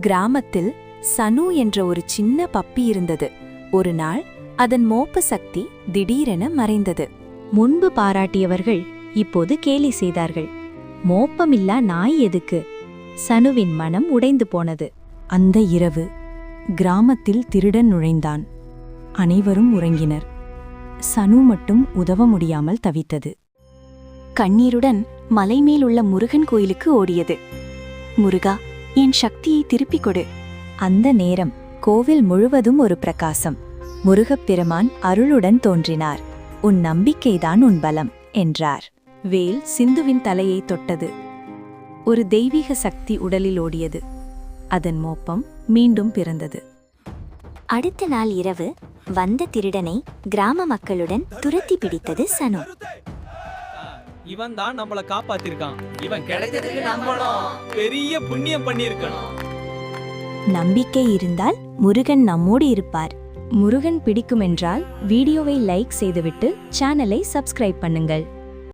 கிராமத்தில் சனு என்ற ஒரு சின்ன பப்பி இருந்தது. ஒரு நாள் அதன் மோப்ப சக்தி திடீரென மறைந்தது. முன்பு பாராட்டியவர்கள் இப்போது கேலி செய்தார்கள். மோப்பமில்லா நாய் எதுக்கு? சனுவின் மனம் உடைந்து போனது. அந்த இரவு கிராமத்தில் திருடன் நுழைந்தான். அனைவரும் உறங்கினர். சனு மட்டும் உதவ முடியாமல் தவித்தது. கண்ணீருடன் மலைமேலுள்ள முருகன் கோயிலுக்கு ஓடியது. முருகா, என் சக்தியை திருப்பிக் கொடு. அந்த நேரம் கோவில் முழுவதும் ஒரு பிரகாசம். முருகப்பெருமான் அருளுடன் தோன்றினார். உன் நம்பிக்கைதான் உன் பலம் என்றார். வேல் சிந்துவின் தலையை தொட்டது. ஒரு தெய்வீக சக்தி உடலில் ஓடியது. அதன் மோப்பம் மீண்டும் பிறந்தது. அடுத்த நாள் இரவு வந்த திருடனை கிராம மக்களுடன் துரத்தி பிடித்தது சனு. இவன் தான் நம்மள காப்பாத்திருக்கான். இவன் கிடைச்சதுக்கு நம்மளும் பெரிய புண்ணியம் பண்ணிருக்கணும். நம்பிக்கை இருந்தால் முருகன் நம்மோடு இருப்பார். முருகன் பிடிக்குமென்றால் வீடியோவை லைக் செய்துவிட்டு சேனலை சப்ஸ்கிரைப் பண்ணுங்கள்.